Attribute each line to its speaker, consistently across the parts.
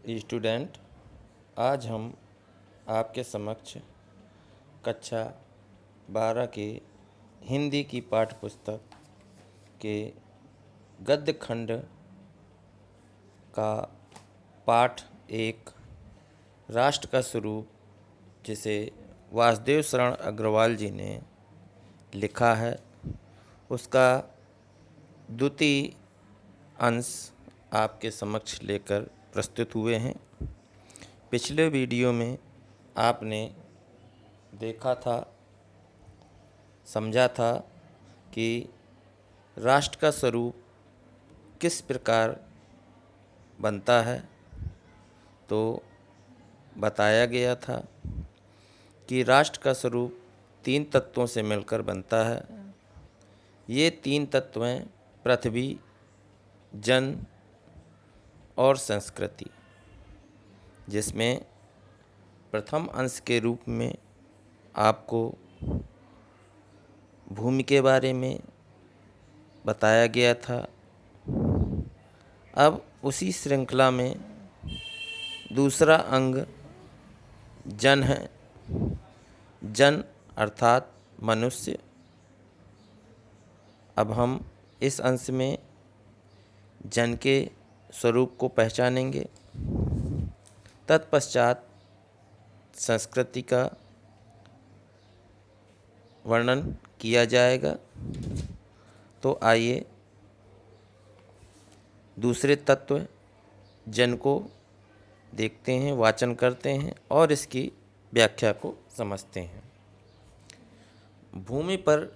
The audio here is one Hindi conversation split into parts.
Speaker 1: स्टूडेंट, आज हम आपके समक्ष कक्षा 12 के हिंदी की पाठ्य पुस्तक के गद्य खंड का पाठ 1 राष्ट्र का स्वरूप, जिसे वासुदेव शरण अग्रवाल जी ने लिखा है, उसका द्वितीय अंश आपके समक्ष लेकर प्रस्तुत हुए हैं। पिछले वीडियो में आपने देखा था, समझा था कि राष्ट्र का स्वरूप किस प्रकार बनता है। तो बताया गया था कि राष्ट्र का स्वरूप 3 तत्वों से मिलकर बनता है। ये 3 तत्व हैं पृथ्वी, जन और संस्कृति, जिसमें प्रथम अंश के रूप में आपको भूमि के बारे में बताया गया था। अब उसी श्रृंखला में दूसरा अंग जन है। जन अर्थात मनुष्य। अब हम इस अंश में जन के स्वरूप को पहचानेंगे। तत्पश्चात संस्कृति का वर्णन किया जाएगा। तो आइए दूसरे तत्व जन को देखते हैं, वाचन करते हैं और इसकी व्याख्या को समझते हैं। भूमि पर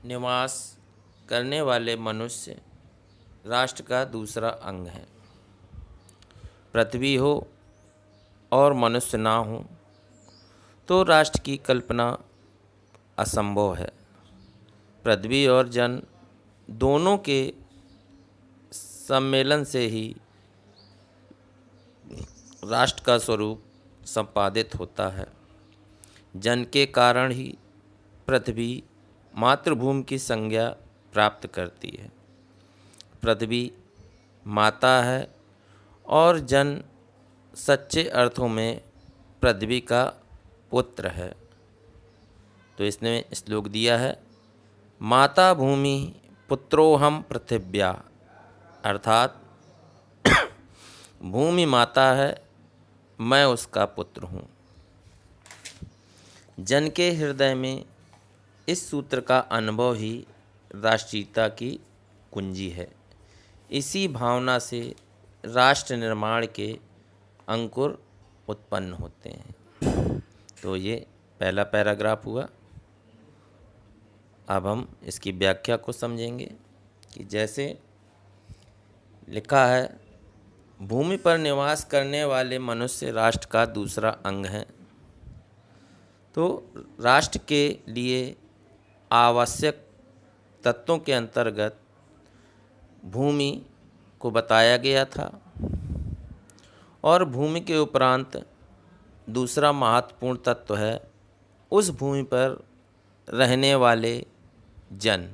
Speaker 1: निवास करने वाले मनुष्य राष्ट्र का दूसरा अंग है। पृथ्वी हो और मनुष्य ना हो तो राष्ट्र की कल्पना असंभव है। पृथ्वी और जन दोनों के सम्मेलन से ही राष्ट्र का स्वरूप संपादित होता है। जन के कारण ही पृथ्वी मातृभूमि की संज्ञा प्राप्त करती है। पृथ्वी माता है और जन सच्चे अर्थों में पृथ्वी का पुत्र है। तो इसने श्लोक दिया है, माता भूमि पुत्रोहम पृथिव्या, अर्थात भूमि माता है, मैं उसका पुत्र हूँ। जन के हृदय में इस सूत्र का अनुभव ही राष्ट्रीयता की कुंजी है। इसी भावना से राष्ट्र निर्माण के अंकुर उत्पन्न होते हैं। तो ये पहला पैराग्राफ हुआ। अब हम इसकी व्याख्या को समझेंगे कि जैसे लिखा है, भूमि पर निवास करने वाले मनुष्य राष्ट्र का दूसरा अंग है। तो राष्ट्र के लिए आवश्यक तत्वों के अंतर्गत भूमि को बताया गया था और भूमि के उपरांत दूसरा महत्वपूर्ण तत्व है उस भूमि पर रहने वाले जन।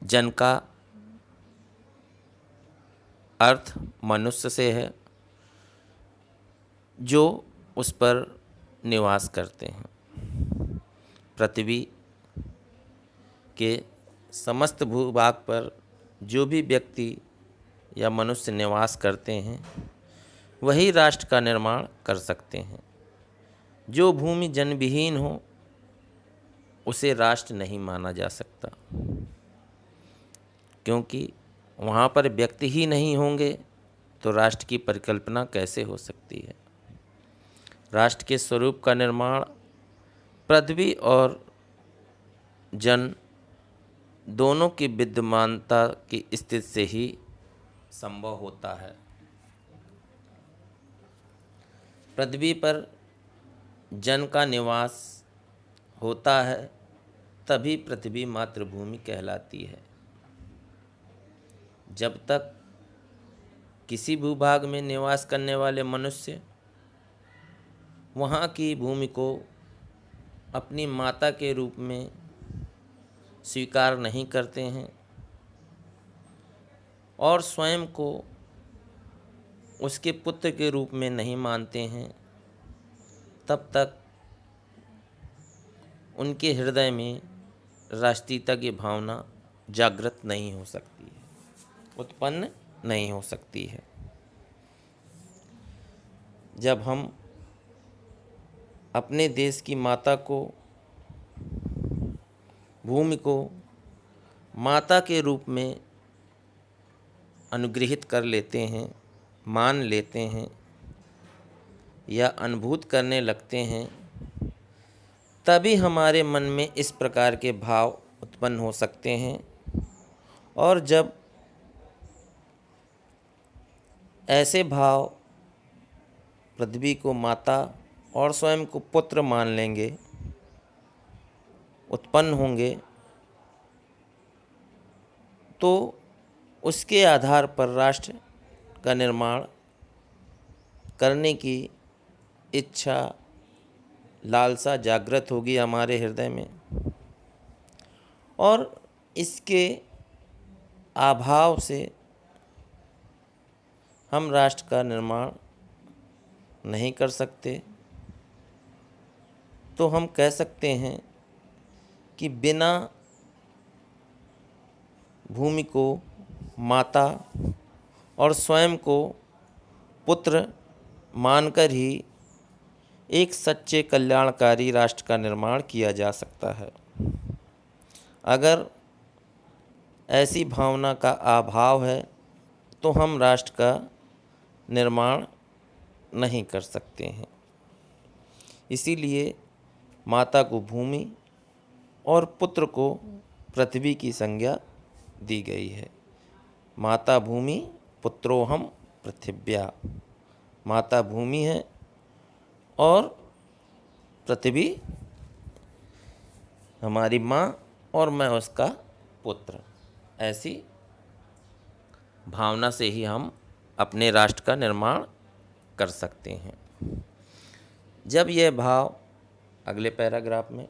Speaker 1: जन का अर्थ मनुष्य से है, जो उस पर निवास करते हैं। पृथ्वी के समस्त भूभाग पर जो भी व्यक्ति या मनुष्य निवास करते हैं, वही राष्ट्र का निर्माण कर सकते हैं। जो भूमि जनविहीन हो उसे राष्ट्र नहीं माना जा सकता, क्योंकि वहाँ पर व्यक्ति ही नहीं होंगे तो राष्ट्र की परिकल्पना कैसे हो सकती है। राष्ट्र के स्वरूप का निर्माण पृथ्वी और जन दोनों की विद्यमानता की स्थिति से ही संभव होता है। पृथ्वी पर जन का निवास होता है, तभी पृथ्वी मातृभूमि कहलाती है। जब तक किसी भूभाग में निवास करने वाले मनुष्य वहाँ की भूमि को अपनी माता के रूप में स्वीकार नहीं करते हैं और स्वयं को उसके पुत्र के रूप में नहीं मानते हैं, तब तक उनके हृदय में राष्ट्रीयता की भावना जागृत नहीं हो सकती है, उत्पन्न नहीं हो सकती है। जब हम अपने देश की माता को, भूमि को माता के रूप में अनुग्रहित कर लेते हैं, मान लेते हैं या अनुभूत करने लगते हैं, तभी हमारे मन में इस प्रकार के भाव उत्पन्न हो सकते हैं। और जब ऐसे भाव पृथ्वी को माता और स्वयं को पुत्र मान लेंगे, उत्पन्न होंगे, तो उसके आधार पर राष्ट्र का निर्माण करने की इच्छा, लालसा जागृत होगी हमारे हृदय में, और इसके अभाव से हम राष्ट्र का निर्माण नहीं कर सकते। तो हम कह सकते हैं कि बिना भूमि को माता और स्वयं को पुत्र मानकर ही एक सच्चे कल्याणकारी राष्ट्र का निर्माण किया जा सकता है। अगर ऐसी भावना का अभाव है तो हम राष्ट्र का निर्माण नहीं कर सकते हैं। इसीलिए माता को भूमि और पुत्र को पृथ्वी की संज्ञा दी गई है। माता भूमि पुत्रोहम पृथिव्या। माता भूमि है और पृथ्वी हमारी माँ और मैं उसका पुत्र। ऐसी भावना से ही हम अपने राष्ट्र का निर्माण कर सकते हैं। जब यह भाव, अगले पैराग्राफ में,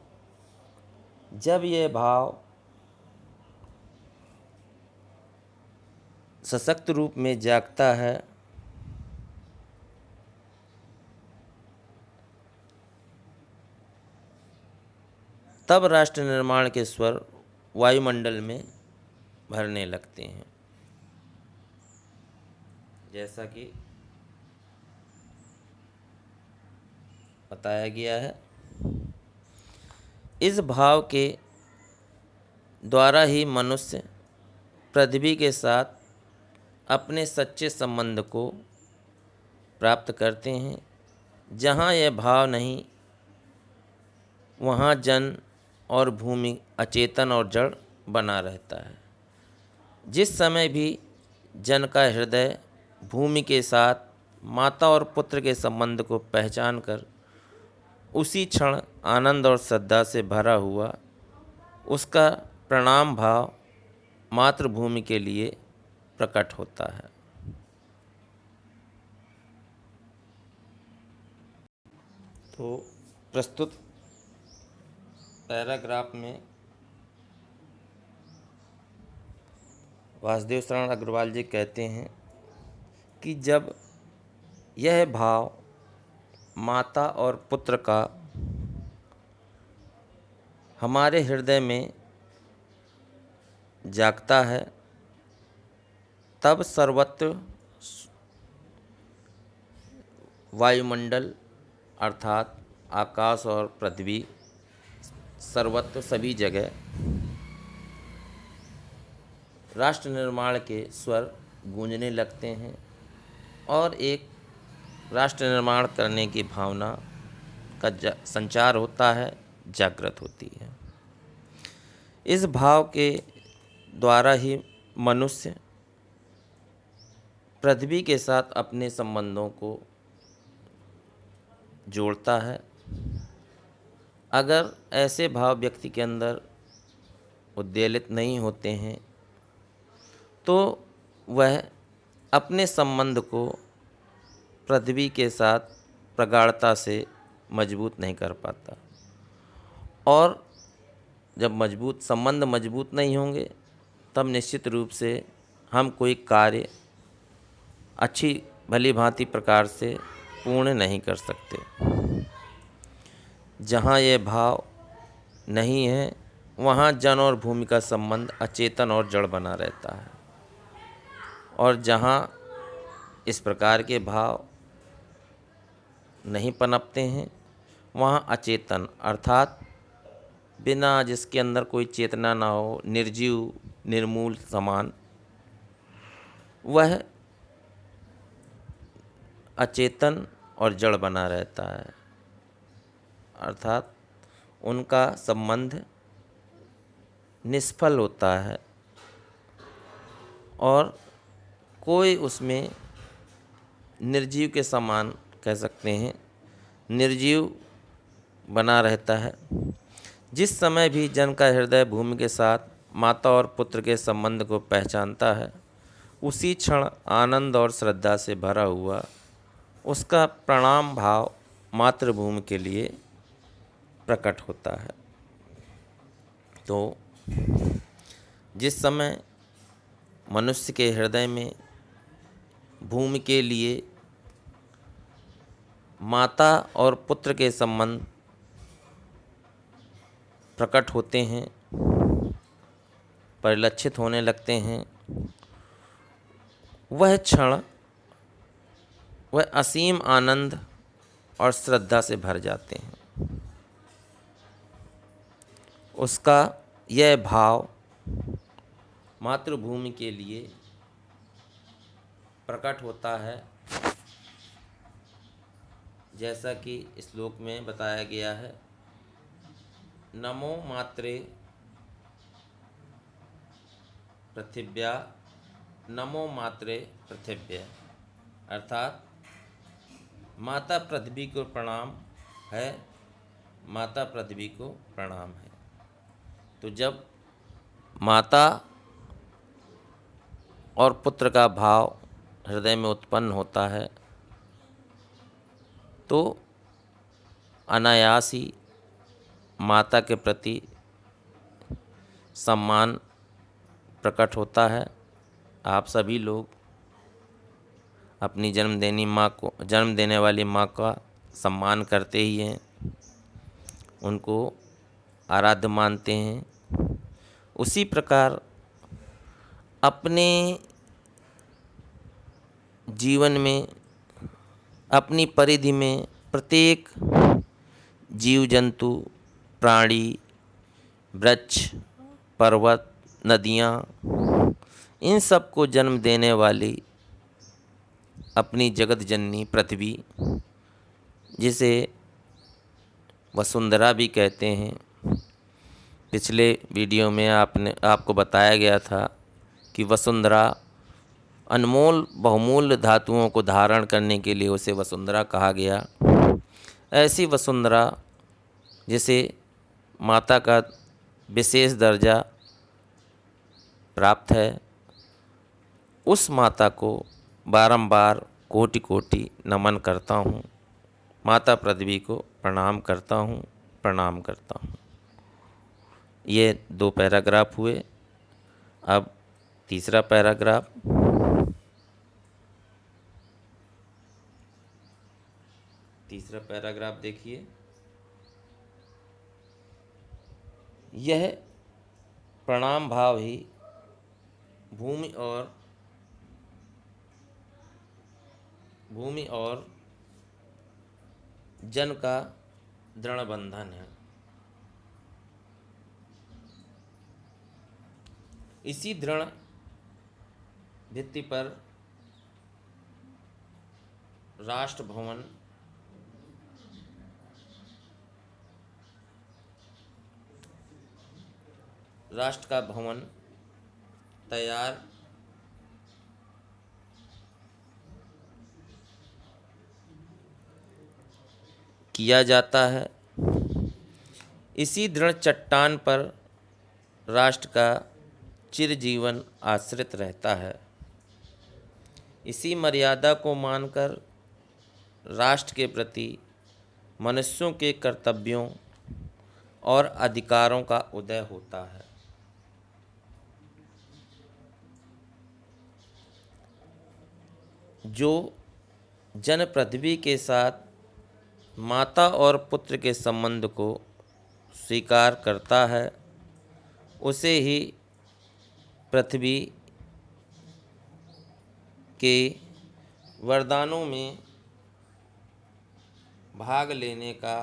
Speaker 1: जब यह भाव सशक्त रूप में जागता है तब राष्ट्र निर्माण के स्वर वायुमंडल में भरने लगते हैं। जैसा कि बताया गया है, इस भाव के द्वारा ही मनुष्य पृथ्वी के साथ अपने सच्चे संबंध को प्राप्त करते हैं। जहाँ यह भाव नहीं, वहाँ जन और भूमि अचेतन और जड़ बना रहता है। जिस समय भी जन का हृदय भूमि के साथ माता और पुत्र के संबंध को पहचान कर उसी क्षण आनंद और श्रद्धा से भरा हुआ, उसका प्रणाम भाव मातृभूमि के लिए प्रकट होता है। तो प्रस्तुत पैराग्राफ में वासुदेव शरण अग्रवाल जी कहते हैं कि जब यह भाव माता और पुत्र का हमारे हृदय में जागता है, तब सर्वत्र वायुमंडल अर्थात आकाश और पृथ्वी, सर्वत्र सभी जगह राष्ट्र निर्माण के स्वर गूंजने लगते हैं और एक राष्ट्र निर्माण करने की भावना का संचार होता है, जागृत होती है। इस भाव के द्वारा ही मनुष्य पृथ्वी के साथ अपने संबंधों को जोड़ता है। अगर ऐसे भाव व्यक्ति के अंदर उद्वेलित नहीं होते हैं तो वह अपने संबंध को पृथ्वी के साथ प्रगाढ़ता से मजबूत नहीं कर पाता, और जब संबंध मजबूत नहीं होंगे तब निश्चित रूप से हम कोई कार्य अच्छी भली भांति प्रकार से पूर्ण नहीं कर सकते। जहाँ ये भाव नहीं है वहाँ जन और भूमि का संबंध अचेतन और जड़ बना रहता है, और जहाँ इस प्रकार के भाव नहीं पनपते हैं वहाँ अचेतन अर्थात बिना जिसके अंदर कोई चेतना ना हो, निर्जीव निर्मूल समान, वह अचेतन और जड़ बना रहता है, अर्थात उनका संबंध निष्फल होता है और कोई उसमें निर्जीव के समान कह सकते हैं, निर्जीव बना रहता है। जिस समय भी जन का हृदय भूमि के साथ माता और पुत्र के संबंध को पहचानता है, उसी क्षण आनंद और श्रद्धा से भरा हुआ उसका प्रणाम भाव मातृभूमि के लिए प्रकट होता है। तो जिस समय मनुष्य के हृदय में भूमि के लिए माता और पुत्र के संबंध प्रकट होते हैं, परिलक्षित होने लगते हैं, वह क्षण वह असीम आनंद और श्रद्धा से भर जाते हैं। उसका यह भाव मातृभूमि के लिए प्रकट होता है, जैसा कि इस श्लोक में बताया गया है, नमो मात्रे पृथिव्या नमो मात्रे पृथिव्या, अर्थात माता पृथ्वी को प्रणाम है, माता पृथ्वी को प्रणाम है। तो जब माता और पुत्र का भाव हृदय में उत्पन्न होता है तो अनायास ही माता के प्रति सम्मान प्रकट होता है। आप सभी लोग अपनी जन्म देने वाली माँ का सम्मान करते ही हैं, उनको आराध्य मानते हैं। उसी प्रकार अपने जीवन में, अपनी परिधि में प्रत्येक जीव जंतु, प्राणी, वृक्ष, पर्वत, नदियाँ, इन सब को जन्म देने वाली अपनी जगत जननी पृथ्वी, जिसे वसुंधरा भी कहते हैं। पिछले वीडियो में आपको बताया गया था कि वसुंधरा अनमोल बहुमूल्य धातुओं को धारण करने के लिए उसे वसुंधरा कहा गया। ऐसी वसुंधरा जिसे माता का विशेष दर्जा प्राप्त है, उस माता को बारंबार कोटि कोटि नमन करता हूँ, माता पृथ्वी को प्रणाम करता हूँ, प्रणाम करता हूँ। ये 2 पैराग्राफ हुए। अब तीसरा पैराग्राफ। तीसरा पैराग्राफ देखिए। यह प्रणाम भाव ही भूमि और जन का दृढ़ बंधन है। इसी दृढ़ भित्ति पर राष्ट्र भवन राष्ट्र का भवन तैयार किया जाता है। इसी दृढ़ चट्टान पर राष्ट्र का चिरजीवन आश्रित रहता है। इसी मर्यादा को मानकर राष्ट्र के प्रति मनुष्यों के कर्तव्यों और अधिकारों का उदय होता है। जो जन पृथ्वी के साथ माता और पुत्र के संबंध को स्वीकार करता है, उसे ही पृथ्वी के वरदानों में भाग लेने का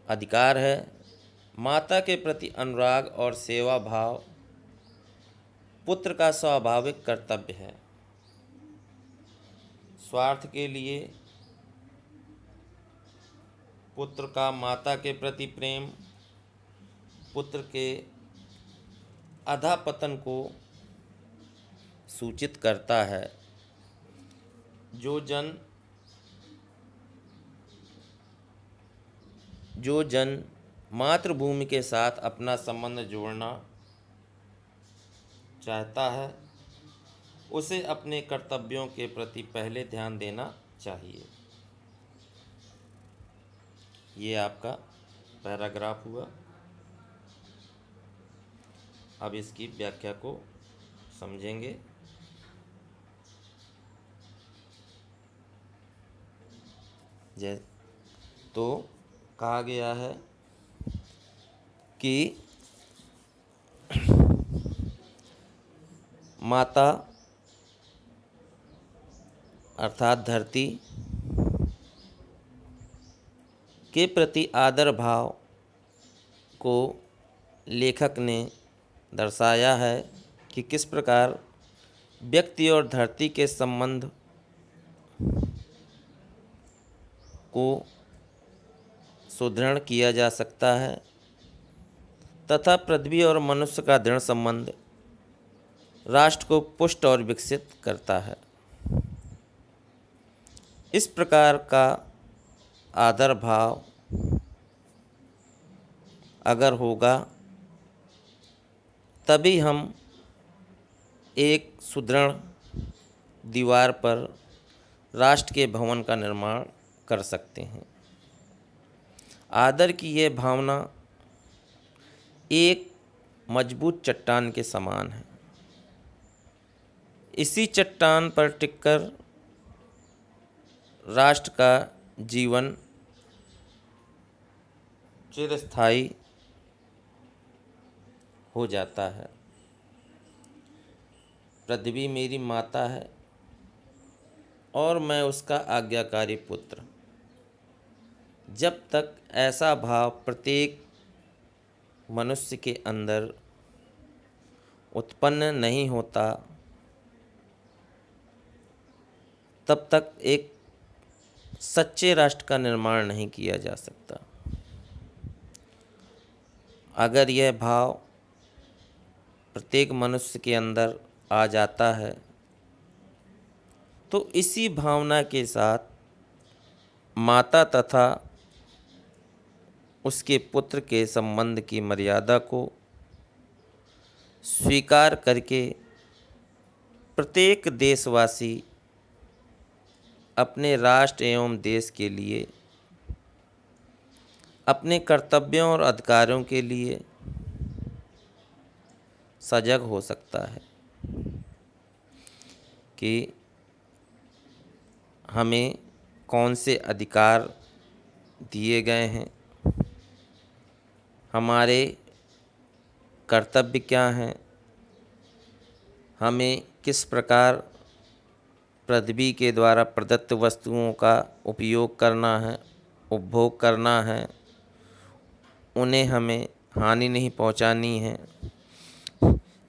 Speaker 1: अधिकार है। माता के प्रति अनुराग और सेवा भाव पुत्र का स्वाभाविक कर्तव्य है। स्वार्थ के लिए पुत्र का माता के प्रति प्रेम पुत्र के अधःपतन को सूचित करता है। जो जन मातृभूमि के साथ अपना संबंध जोड़ना चाहता है, उसे अपने कर्तव्यों के प्रति पहले ध्यान देना चाहिए। ये आपका पैराग्राफ हुआ। अब इसकी व्याख्या को समझेंगे। तो कहा गया है कि माता अर्थात धरती के प्रति आदर भाव को लेखक ने दर्शाया है कि किस प्रकार व्यक्ति और धरती के संबंध को सुदृढ़ किया जा सकता है तथा पृथ्वी और मनुष्य का दृढ़ संबंध राष्ट्र को पुष्ट और विकसित करता है। इस प्रकार का आदर भाव अगर होगा तभी हम एक सुदृढ़ दीवार पर राष्ट्र के भवन का निर्माण कर सकते हैं। आदर की यह भावना एक मजबूत चट्टान के समान है। इसी चट्टान पर टिककर राष्ट्र का जीवन चिरस्थायी हो जाता है। पृथ्वी मेरी माता है और मैं उसका आज्ञाकारी पुत्र। जब तक ऐसा भाव प्रत्येक मनुष्य के अंदर उत्पन्न नहीं होता, तब तक एक सच्चे राष्ट्र का निर्माण नहीं किया जा सकता। अगर यह भाव प्रत्येक मनुष्य के अंदर आ जाता है तो इसी भावना के साथ माता तथा उसके पुत्र के संबंध की मर्यादा को स्वीकार करके प्रत्येक देशवासी अपने राष्ट्र एवं देश के लिए अपने कर्तव्यों और अधिकारों के लिए सजग हो सकता है कि हमें कौन से अधिकार दिए गए हैं, हमारे कर्तव्य क्या हैं, हमें किस प्रकार पृथ्वी के द्वारा प्रदत्त वस्तुओं का उपयोग करना है, उपभोग करना है, उन्हें हमें हानि नहीं पहुंचानी है।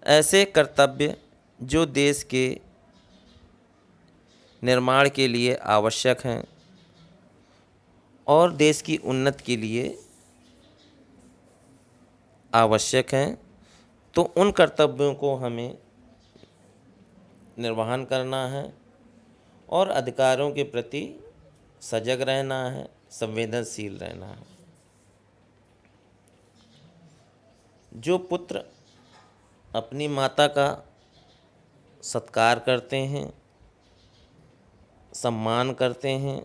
Speaker 1: ऐसे कर्तव्य जो देश के निर्माण के लिए आवश्यक हैं और देश की उन्नति के लिए आवश्यक हैं, तो उन कर्तव्यों को हमें निर्वहन करना है और अधिकारों के प्रति सजग रहना है, संवेदनशील रहना है। जो पुत्र अपनी माता का सत्कार करते हैं, सम्मान करते हैं,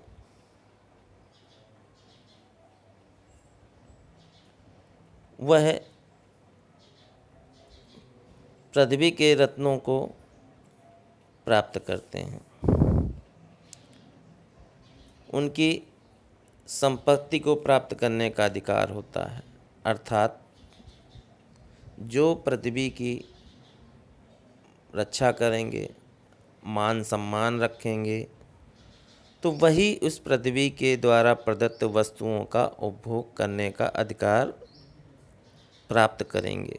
Speaker 1: वह पृथ्वी के रत्नों को प्राप्त करते हैं। उनकी संपत्ति को प्राप्त करने का अधिकार होता है, अर्थात जो पृथ्वी की रक्षा करेंगे, मान सम्मान रखेंगे, तो वही उस पृथ्वी के द्वारा प्रदत्त वस्तुओं का उपभोग करने का अधिकार प्राप्त करेंगे।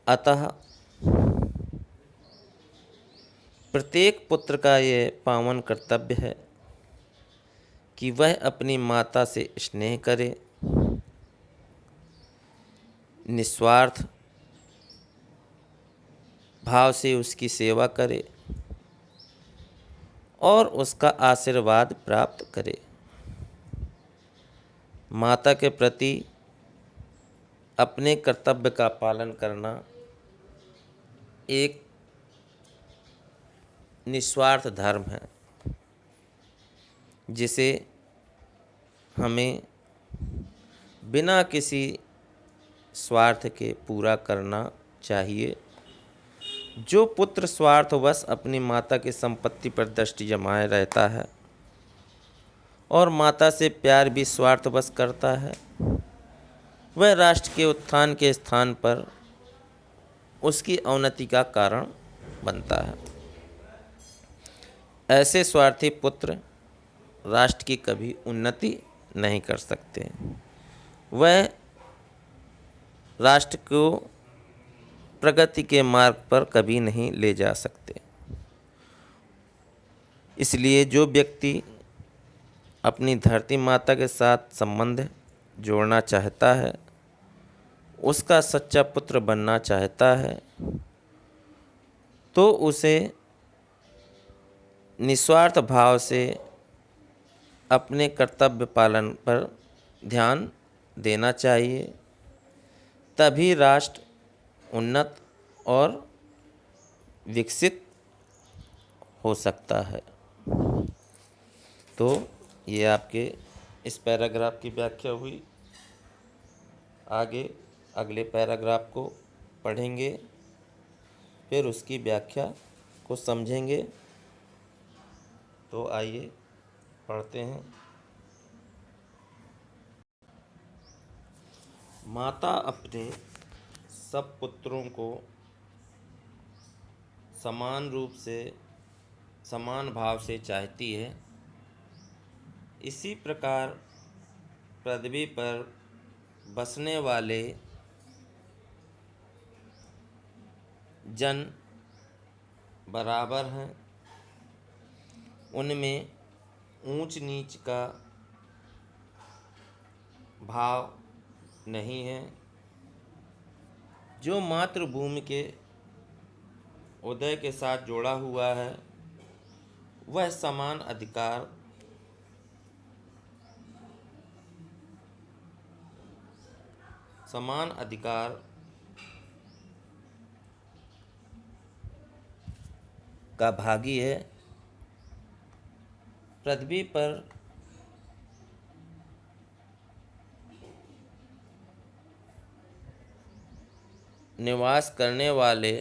Speaker 1: अतः प्रत्येक पुत्र का यह पावन कर्तव्य है कि वह अपनी माता से स्नेह करे, निस्वार्थ भाव से उसकी सेवा करे और उसका आशीर्वाद प्राप्त करे। माता के प्रति अपने कर्तव्य का पालन करना एक निस्वार्थ धर्म है, जिसे हमें बिना किसी स्वार्थ के पूरा करना चाहिए। जो पुत्र स्वार्थवश अपनी माता की संपत्ति पर दृष्टि जमाए रहता है और माता से प्यार भी स्वार्थवश करता है, वह राष्ट्र के उत्थान के स्थान पर उसकी अवनति का कारण बनता है। ऐसे स्वार्थी पुत्र राष्ट्र की कभी उन्नति नहीं कर सकते। वह राष्ट्र को प्रगति के मार्ग पर कभी नहीं ले जा सकते। इसलिए जो व्यक्ति अपनी धरती माता के साथ संबंध जोड़ना चाहता है, उसका सच्चा पुत्र बनना चाहता है, तो उसे निस्वार्थ भाव से अपने कर्तव्य पालन पर ध्यान देना चाहिए। तभी राष्ट्र उन्नत और विकसित हो सकता है। तो ये आपके इस पैराग्राफ की व्याख्या हुई। आगे अगले पैराग्राफ को पढ़ेंगे, फिर उसकी व्याख्या को समझेंगे। तो आइए पढ़ते हैं। माता अपने सब पुत्रों को समान रूप से समान भाव से चाहती है। इसी प्रकार पृथ्वी पर बसने वाले जन बराबर हैं। उनमें ऊंच नीच का भाव नहीं है। जो मातृभूमि के उदय के साथ जोड़ा हुआ है, वह समान अधिकार का भागी है। पृथ्वी पर निवास करने वाले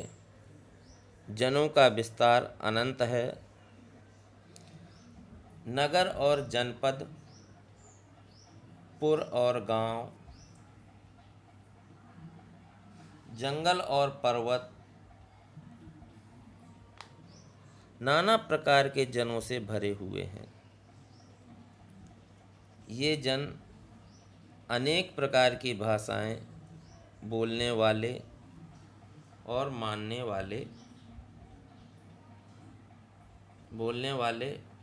Speaker 1: जनों का विस्तार अनंत है। नगर और जनपद, पुर और गांव, जंगल और पर्वत, नाना प्रकार के जनों से भरे हुए हैं। ये जन अनेक प्रकार की भाषाएं बोलने वाले और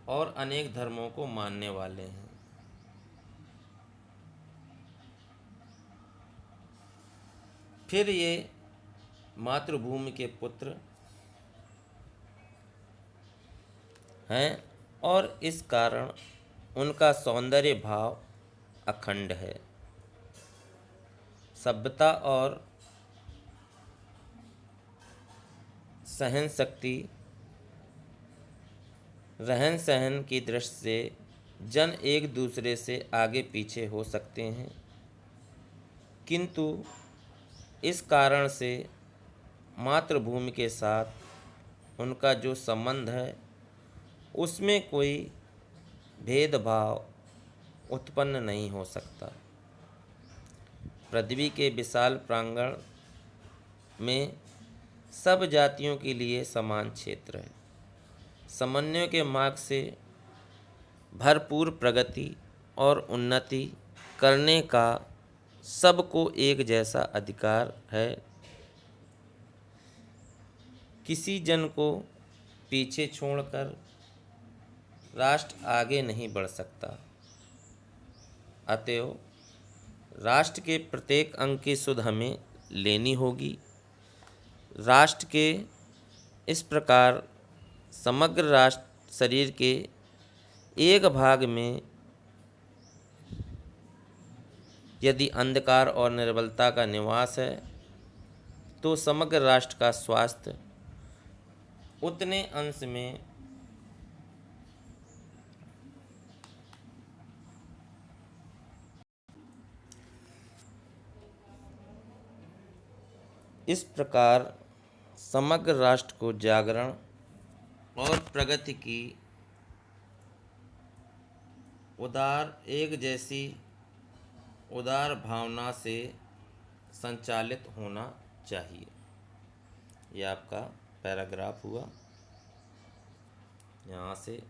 Speaker 1: और अनेक धर्मों को मानने वाले हैं। फिर ये मातृभूमि के पुत्र हैं और इस कारण उनका सौंदर्य भाव अखंड है। सभ्यता और सहन शक्ति, रहन सहन की दृष्टि से जन एक दूसरे से आगे पीछे हो सकते हैं, किंतु इस कारण से मातृभूमि के साथ उनका जो संबंध है उसमें कोई भेदभाव उत्पन्न नहीं हो सकता। पृथ्वी के विशाल प्रांगण में सब जातियों के लिए समान क्षेत्र है। समन्वय के मार्ग से भरपूर प्रगति और उन्नति करने का सबको एक जैसा अधिकार है। किसी जन को पीछे छोड़कर राष्ट्र आगे नहीं बढ़ सकता। अतएव राष्ट्र के प्रत्येक अंग की सुध हमें लेनी होगी। राष्ट्र के इस प्रकार समग्र राष्ट्र शरीर के एक भाग में यदि अंधकार और निर्बलता का निवास है तो समग्र राष्ट्र का स्वास्थ्य उतने अंश में इस प्रकार समग्र राष्ट्र को जागरण और प्रगति की उदार भावना से संचालित होना चाहिए। यह आपका पैराग्राफ हुआ। यहाँ से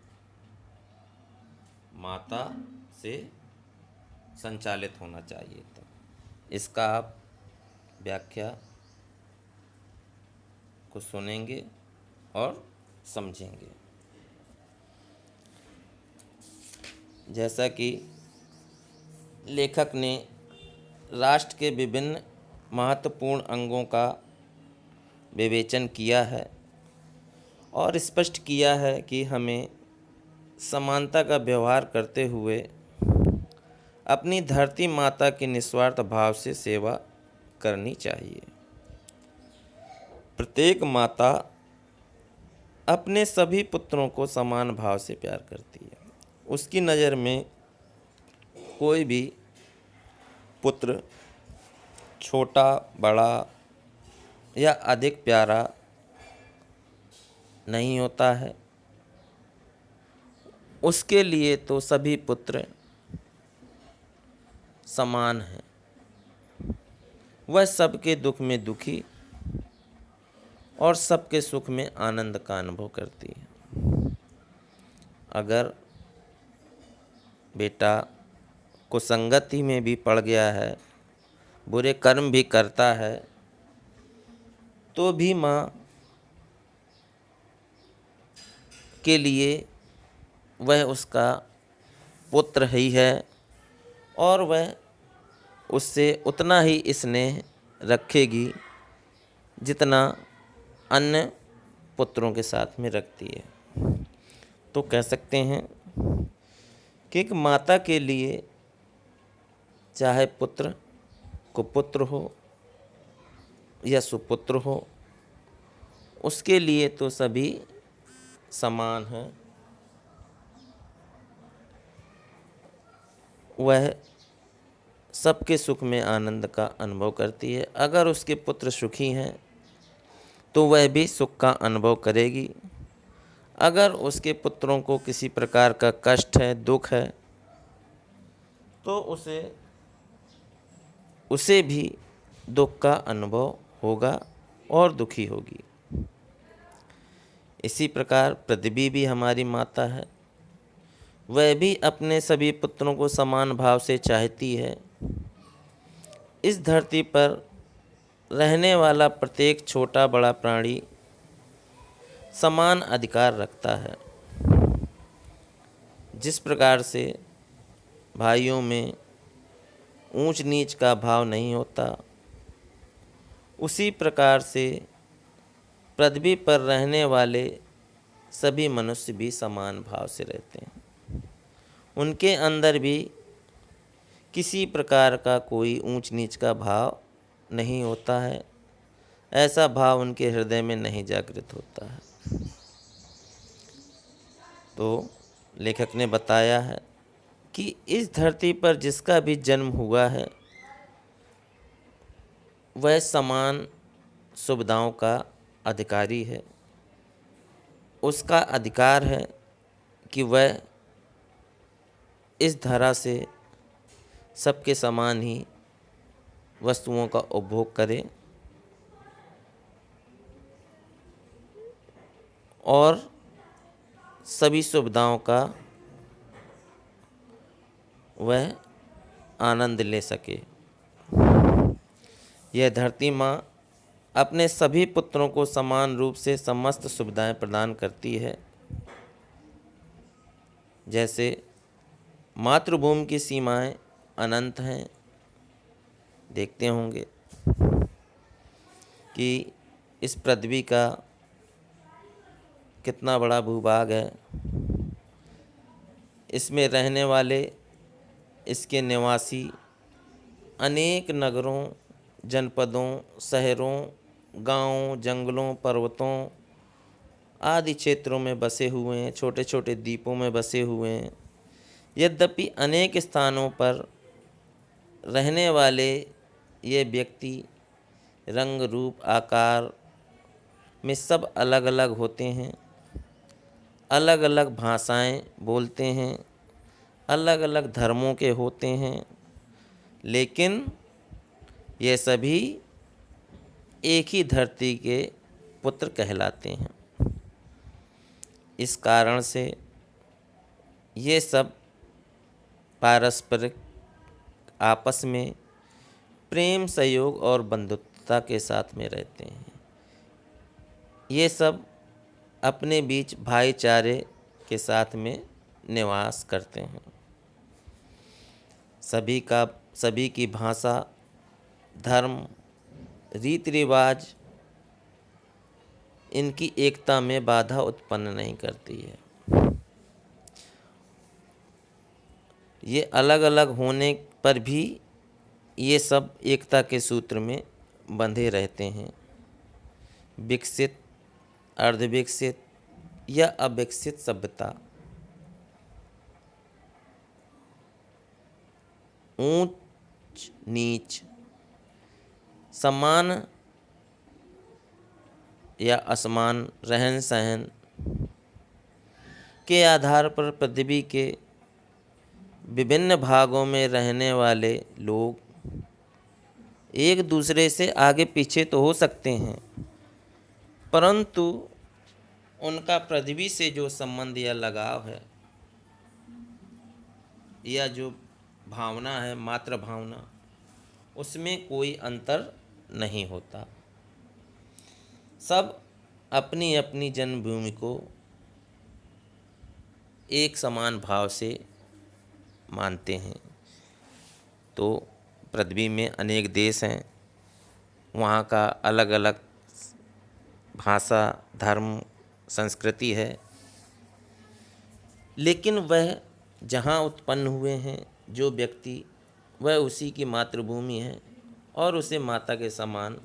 Speaker 1: माता से संचालित होना चाहिए। तो इसका आप व्याख्या को सुनेंगे और समझेंगे। जैसा कि लेखक ने राष्ट्र के विभिन्न महत्वपूर्ण अंगों का विवेचन किया है और स्पष्ट किया है कि हमें समानता का व्यवहार करते हुए अपनी धरती माता की निस्वार्थ भाव से सेवा करनी चाहिए। प्रत्येक माता अपने सभी पुत्रों को समान भाव से प्यार करती है। उसकी नज़र में कोई भी पुत्र छोटा, बड़ा या अधिक प्यारा नहीं होता है। उसके लिए तो सभी पुत्र समान हैं। वह सबके दुख में दुखी और सबके सुख में आनंद का अनुभव करती है। अगर बेटा कुसंगति में भी पड़ गया है, बुरे कर्म भी करता है, तो भी माँ के लिए वह उसका पुत्र ही है और वह उससे उतना ही स्नेह रखेगी जितना अन्य पुत्रों के साथ में रखती है। तो कह सकते हैं कि एक माता के लिए चाहे पुत्र कुपुत्र हो या सुपुत्र हो, उसके लिए तो सभी समान हैं। वह सबके सुख में आनंद का अनुभव करती है। अगर उसके पुत्र सुखी हैं तो वह भी सुख का अनुभव करेगी। अगर उसके पुत्रों को किसी प्रकार का कष्ट है, दुख है, तो उसे भी दुख का अनुभव होगा और दुखी होगी। इसी प्रकार पृथ्वी भी हमारी माता है। वह भी अपने सभी पुत्रों को समान भाव से चाहती है। इस धरती पर रहने वाला प्रत्येक छोटा बड़ा प्राणी समान अधिकार रखता है। जिस प्रकार से भाइयों में ऊंच नीच का भाव नहीं होता, उसी प्रकार से पृथ्वी पर रहने वाले सभी मनुष्य भी समान भाव से रहते हैं। उनके अंदर भी किसी प्रकार का कोई ऊंच नीच का भाव नहीं होता है। ऐसा भाव उनके हृदय में नहीं जागृत होता है। तो लेखक ने बताया है कि इस धरती पर जिसका भी जन्म हुआ है वह समान सुविधाओं का अधिकारी है। उसका अधिकार है कि वह इस धरा से सबके समान ही वस्तुओं का उपभोग करे और सभी सुविधाओं का वह आनंद ले सके। यह धरती माँ अपने सभी पुत्रों को समान रूप से समस्त सुविधाएं प्रदान करती है। जैसे मातृभूमि की सीमाएं अनंत हैं, देखते होंगे कि इस पृथ्वी का कितना बड़ा भूभाग है। इसमें रहने वाले, इसके निवासी अनेक नगरों, जनपदों, शहरों, गांवों, जंगलों, पर्वतों आदि क्षेत्रों में बसे हुए हैं, छोटे छोटे द्वीपों में बसे हुए हैं। यद्यपि अनेक स्थानों पर रहने वाले ये व्यक्ति रंग, रूप, आकार में सब अलग अलग होते हैं, अलग अलग भाषाएं बोलते हैं, अलग अलग धर्मों के होते हैं, लेकिन ये सभी एक ही धरती के पुत्र कहलाते हैं। इस कारण से ये सब पारस्परिक आपस में प्रेम, सहयोग और बंधुत्वता के साथ में रहते हैं। ये सब अपने बीच भाईचारे के साथ में निवास करते हैं। सभी की भाषा, धर्म, रीति रिवाज इनकी एकता में बाधा उत्पन्न नहीं करती है। ये अलग अलग होने पर भी ये सब एकता के सूत्र में बंधे रहते हैं। विकसित, अर्धविकसित या अविकसित सभ्यता, ऊंच नीच, समान या असमान रहन सहन के आधार पर पृथ्वी के विभिन्न भागों में रहने वाले लोग एक दूसरे से आगे पीछे तो हो सकते हैं, परंतु उनका पृथ्वी से जो संबंध या लगाव है या जो भावना है, मातृ भावना, उसमें कोई अंतर नहीं होता। सब अपनी अपनी जन्मभूमि को एक समान भाव से मानते हैं। तो पृथ्वी में अनेक देश हैं, वहाँ का अलग अलग भाषा, धर्म, संस्कृति है, लेकिन वह जहाँ उत्पन्न हुए हैं, जो व्यक्ति, वह उसी की मातृभूमि है और उसे माता के समान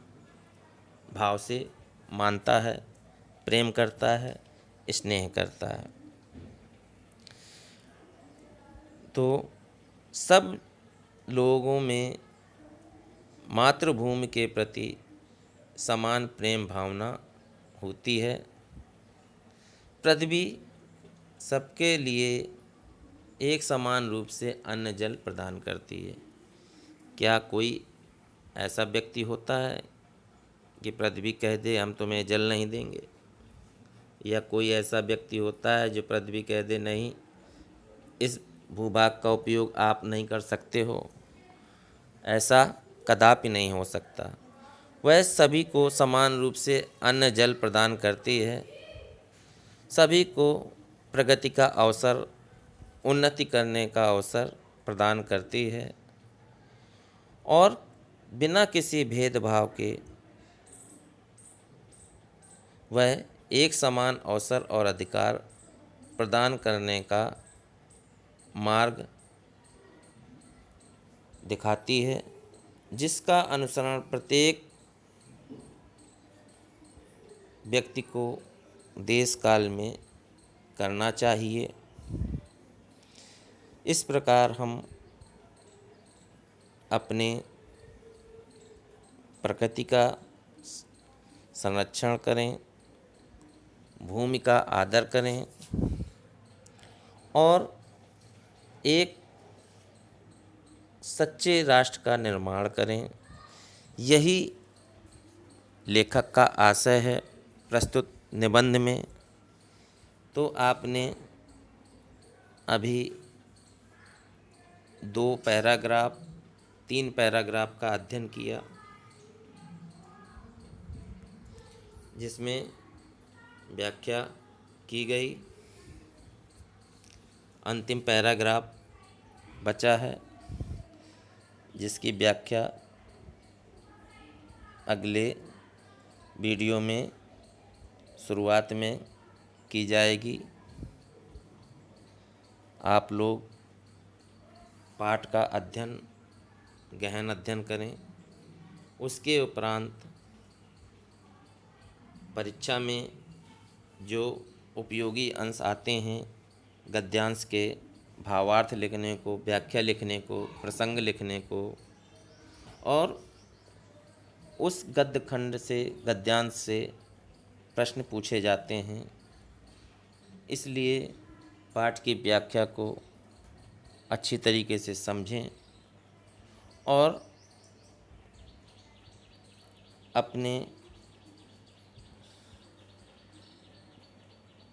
Speaker 1: भाव से मानता है, प्रेम करता है, स्नेह करता है। तो सब लोगों में मातृभूमि के प्रति समान प्रेम भावना होती है। पृथ्वी सबके लिए एक समान रूप से अन्न जल प्रदान करती है। क्या कोई ऐसा व्यक्ति होता है कि पृथ्वी कह दे हम तुम्हें जल नहीं देंगे, या कोई ऐसा व्यक्ति होता है जो पृथ्वी कह दे नहीं, इस भूभाग का उपयोग आप नहीं कर सकते हो? ऐसा कदापि नहीं हो सकता। वह सभी को समान रूप से अन्न जल प्रदान करती है, सभी को प्रगति का अवसर, उन्नति करने का अवसर प्रदान करती है और बिना किसी भेदभाव के वह एक समान अवसर और अधिकार प्रदान करने का मार्ग दिखाती है, जिसका अनुसरण प्रत्येक व्यक्ति को देश काल में करना चाहिए। इस प्रकार हम अपने प्रकृति का संरक्षण करें, भूमि का आदर करें और एक सच्चे राष्ट्र का निर्माण करें। यही लेखक का आशय है प्रस्तुत निबंध में। तो आपने अभी 3 पैराग्राफ का अध्ययन किया, जिसमें व्याख्या की गई। अंतिम पैराग्राफ बचा है, जिसकी व्याख्या अगले वीडियो में शुरुआत में की जाएगी। आप लोग पाठ का गहन अध्ययन करें। उसके उपरांत परीक्षा में जो उपयोगी अंश आते हैं, गद्यांश के भावार्थ लिखने को, व्याख्या लिखने को, प्रसंग लिखने को, और उस गद्य खंड से, गद्यांश से प्रश्न पूछे जाते हैं। इसलिए पाठ की व्याख्या को अच्छी तरीके से समझें और अपने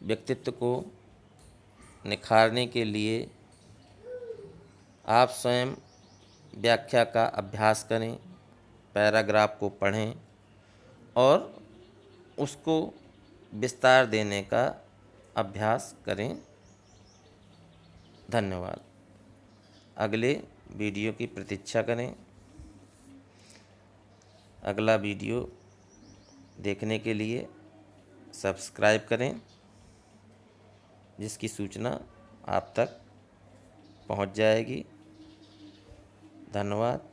Speaker 1: व्यक्तित्व को निखारने के लिए आप स्वयं व्याख्या का अभ्यास करें, पैराग्राफ को पढ़ें और उसको विस्तार देने का अभ्यास करें। धन्यवाद। अगले वीडियो की प्रतीक्षा करें। अगला वीडियो देखने के लिए सब्सक्राइब करें, जिसकी सूचना आप तक पहुंच जाएगी। धन्यवाद।